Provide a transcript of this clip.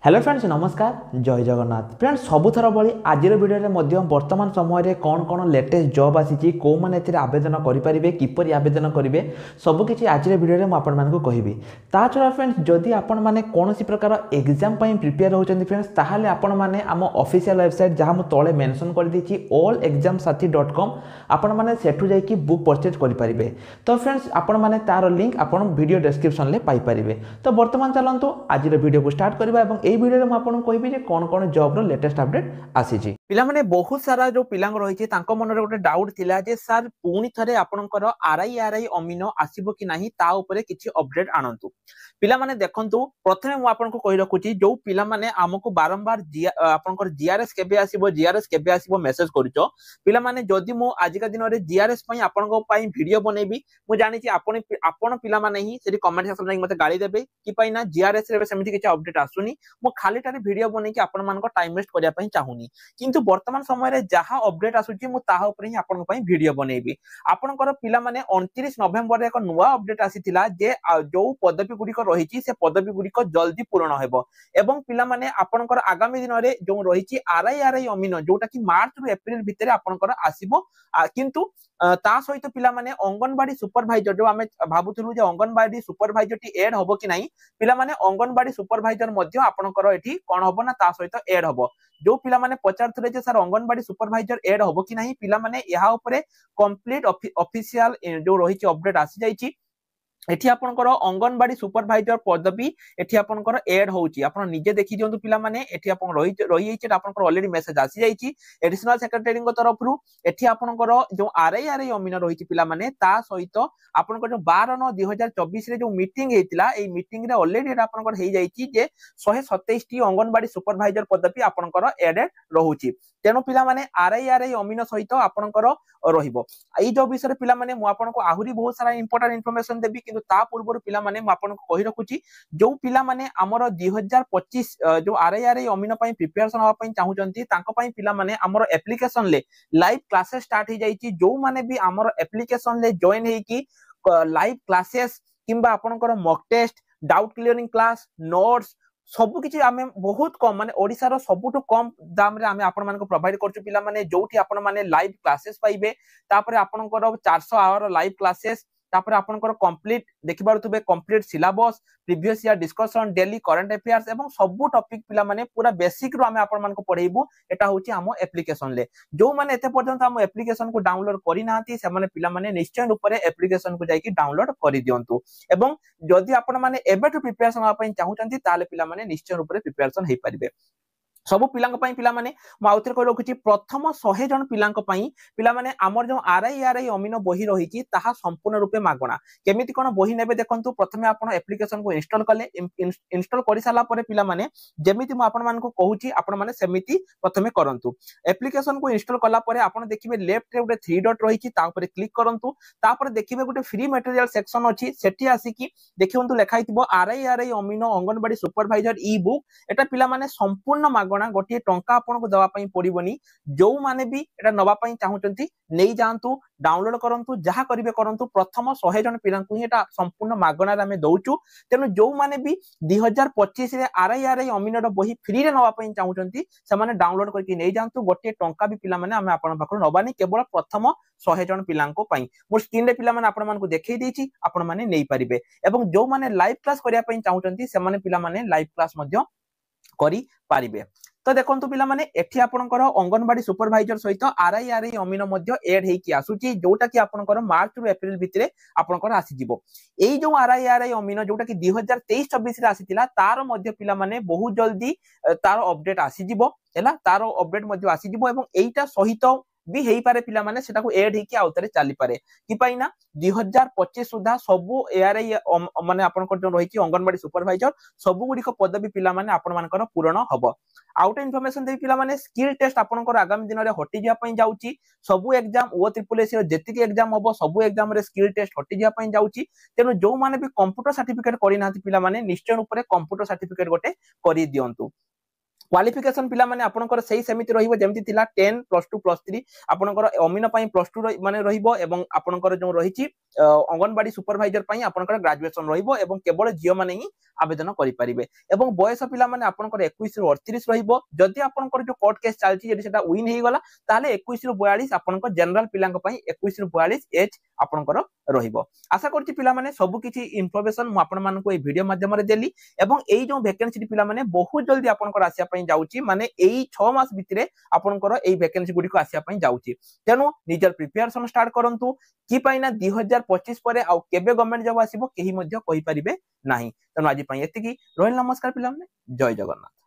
Hello friends नमस्कार जय Jagannath friends सबुथर भली आज भिडियो वर्तमान समय कौन कौन लेटेस्ट जॉब आसी कौ मैंने आवेदन करेंगे किपर आवेदन करेंगे सबकि आज भिडियो मुझे कहबी ता छड़ा फ्रेंड्स जदि आपण मैंने कौन प्रकार एग्जाम प्रिपेयर होती फ्रेंड्स ताहले आपण मैंने आम ऑफिशियल वेबसाइट जहाँ मुझे तले मेंशन कर देछि allexamsathi.com आपण मैंने सेठू जाइए बुक परचेज करेंगे। तो फ्रेंड्स आपण मैंने तार लिंक आपण वीडियो डिस्क्रिप्शन में पाइपर। तो वर्तमान चलतु आज वीडियो को स्टार्ट करवा और यही वीडियो में आपको कहबी जे कौन कौन जॉब रो लेटेस्ट अपडेट आसी पिला माने बहुत सारा जो पिला रही मन में गोटे डाउट थिला जे सर पुणी थे आपंकर आरआई अमीनो आसीबो कि नाही ता ऊपर किछि अपडेट आनंतु पिला माने देखंतु प्रथमे मु आपनको कहि रखुची जो पिला माने हमको बारंबार आपनकर जीआरएस केबे आसीबो मेसेज करूचो पिला माने जदि मु आज का दिन रे जीआरएस पई आपनको पई वीडियो बनेबी मु जानि छी आपन पिला माने ही सेठी कमेंट सेक्शन में मते गाली देबे कि पई ना जीआरएस रे सेमिति किछि अपडेट आसुनी मु खाली टारे वीडियो बनै कि आपन मानको टाइम वेस्ट करिया पई चाहुनी किंतु वर्तमान समय रे जहा अपडेट आसुची मु ताहा ऊपर ही आपन पई वीडियो बनेबी। आपनकर पिला माने 29 नवेम्बर रे एक नुवा अपडेट आसीथिला जे जो पदवी गुडी को रहिची से पदवी गुडी को जल्दी पूर्ण हेबो एवं पिला माने आपनकर आगामी दिन रे जो रहिची आरआई अमीनो जोटा कि मार्च रु एप्रिल भितरे आपनकर आसीबो किंतु ता सहित पिला माने अंगनवाड़ी सुपरवाइजर जो आमे भाबुथलु जे अंगनवाड़ी सुपरवाइजर टी ऐड होबो कि नाही पिला माने अंगनवाड़ी सुपरवाइजर मध्ये आपनकर एठी कोन होबो ना ता सहित ऐड होबो। जो पिला माने पचारथले जे सर अंगनवाड़ी सुपरवाइजर ऐड होबो कि नाही पिला माने यहा ऊपर कंप्लीट ऑफिशियल जो रहिची अपडेट आसी जाईची एठी आपनकर अंगनवाड़ी सुपरवाइजर पदवी एठी आपनकर ऐड होउची आपन निजे देखि दियंतु पिला माने एठी आपन रही जाईची आपनकर ऑलरेडी मेसेज आसी जाईची एडिशनल सेक्रेटरी को तरफ रु एठी आपनकर जो आरआई अमीनो रहिची पिला माने ता सहित आपनकर जो 12/9/2024 रे जो मीटिंग हेतिला ए मीटिंग रे ऑलरेडी आपनकर हेई जाईची जे 127 टी अंगनवाड़ी सुपरवाइजर पदवी आपनकर ऐड रहुची तेनो पिला माने आरआई अमीनो सहित आपनकर रहिबो। एई जो विषय पिला माने मु आपनको आहुरी बहुत सारा इंपोर्टेंट इन्फॉर्मेशन देबी किंतु ता पूर्व पिला माने मु आपनको कहि रखुची जो पिला माने हमर 2025 जो आरआई अमीनो पई प्रिपरेशन होवा पई चाहुचंती तांको पई पिला माने हमर एप्लीकेशन ले लाइव क्लासेस स्टार्ट हे जाईची जो माने भी हमर एप्लीकेशन ले जॉइन हे की लाइव क्लासेस किंबा आपनकर mock test doubt clearing class notes सबु किछि आमे बहुत कम माने ओडिसा रो सबुटो कम दाम रे आमे आपन मान को प्रोवाइड करछु पिला माने जोठी आपन माने लाइव क्लासेस पाइबे तापर आपनकर 400 आवर लाइव क्लासेस तापर आपनकर कंप्लीट देखि बारुतबे complete syllabus previous year discussion daily current affairs एवं सबु टॉपिक पिला माने पूरा बेसिक रो आमे आपन मान को पढेइबु एटा होची हम एप्लीकेशन ले जो माने एते पर्यंत हम एप्लीकेशन को डाउनलोड करि नांती से माने पिला माने निश्चय ऊपर एप्लीकेशन को जाई कि डाउनलोड करि दियंतु एवं जदि आपन माने एबेटु प्रिपरेशन होआ पई चाहुचंती ताले पिला माने निश्चय ऊपर प्रिपरेशन हेइ परिबे। सबु पिलांक पई पिला माने म आउथर कहि रखुची प्रथम 100 जन पिलांक पई पिला माने हमर जो आरआई अमीनो बही रहिची ताहा संपूर्ण रूपे मागणा केमिति कोन बही नेबे देखंतु प्रथमे आपण एप्लीकेशन को इंस्टॉल करले इंस्टॉल करि साला परे पिला माने जेमिति म आपण मान को कहूची आपण माने सेमिति प्रथमे करंतु एप्लीकेशन को इंस्टॉल कला परे आपण देखिबे लेफ्ट रे गोटे 3 डॉट रहिची ता ऊपर क्लिक करंतु तापर देखिबे गोटे फ्री मटेरियल सेक्शन अछि सेठी आसी कि देखियंतु लेखाइतिबो आरआई अमीनो अंगनवाड़ी सुपरवाइजर ई बुक एटा पिला माने संपूर्ण मागणा गोटे टंका आपनको दवा पई पड़िबोनी जो माने भी एटा नवा पई चाहुचंती नै जानतु डाउनलोड करंतु जहा करिवे करंतु प्रथम 100 जन पिलांकु एटा संपूर्ण मागणा रे हमें दउचु तेनु जो माने भी 2025 रे आरआई अमीनो रो बही फ्री रे नवा पई चाहुचंती से माने डाउनलोड करके नै जानतु गोटे टंका भी पिला माने हमें आपन पाखर नबानी केवल प्रथम 100 जन पिलांको पई मोर स्क्रीन रे पिला माने आपन मान को देखै देछि आपन माने नै परिबे एवं जो माने लाइव क्लास करिया पई चाहुचंती से माने पिला माने लाइव क्लास मध्य करि पारिबे। तो देखंतु पिला माने एठी आपनकर अंगनवाड़ी सुपरवाइजर सहित आरआई अमीनो मध्य ऐड हेकी आसुची जोटा कि आपनकर मार्च रु एप्रिल भितरे आपनकर आसी जिवो एई जो आरआई अमीनो जोटा कि 2023-24 रे आसीतिला तार मध्य पिला माने बहुत जल्दी तार अपडेट आसी जिवो हैला तार अपडेट मध्य आसी जिवो एवं एईटा सहित भी हेई पारे पिला माने सेटा को ऐड हेकी आउतरे चाली पारे कि पाई ना 2025 सुधा सबु एआरआई माने आपनकर जो रहिची अंगनवाड़ी सुपरवाइजर सबु गुडी को पदवी पिला माने आपन मानकर पूर्ण हबो। आउट इन्फॉर्मेशन दे पिला माने स्किल टेस्ट आपनकर आगामी दिन रे हटि जिया पई जाउची सबु एग्जाम ओ ट्रिपल एस जेतिक एग्जाम हबो सबु एग्जाम रे स्किल टेस्ट हटि जिया पई जाउची तेनु जो माने भी कंप्यूटर सर्टिफिकेट करि नाथि पिला माने निश्चय ऊपर कंप्यूटर सर्टिफिकेट गोटे करि दियंतु। क्वालिफिकेशन पिला माने आपनकर सही समिति रहिबो जेमति थिला 10 +2 +3 आपनकर अमीन पई +2 माने रहिबो एवं आपनकर जो रहिछि अंगनवाड़ी सुपरवाइजर पई आपनकर ग्रेजुएशन रहिबो एवं केवल जियो माने ही आवेदन करि परिबे एवं बयस पिला माने आपनकर 21 रु 38 रहिबो जदि आपनकर जो कोर्ट केस चालछि जदि सेटा विन हेइ गला ताले 21 रु 42 आपनकर जनरल पिलांक पई 21 रु 42 एज आपनकर रहिबो आशा करछि पिला माने सब किछि इन्फॉर्मेशन मु आपन मानको ए वीडियो माध्यम रे देली एवं एई जो वैकेंसी पिला माने बहुत जल्दी आपनकर आसिया पई जाउछि माने एई 6 मास भितरे आपनकर एई वैकेंसी गुडी को आसिया पई जाउछि तेनु निजर प्रिपरेशन स्टार्ट करंतु कि पाइना 2025 परे आ केबे गवर्नमेंट जॉब आसीबो केही मध्ये कहि परिबे नाही तेनु आज पई एतिकी रोयल नमस्कार पिला माने जय जगन्नाथ।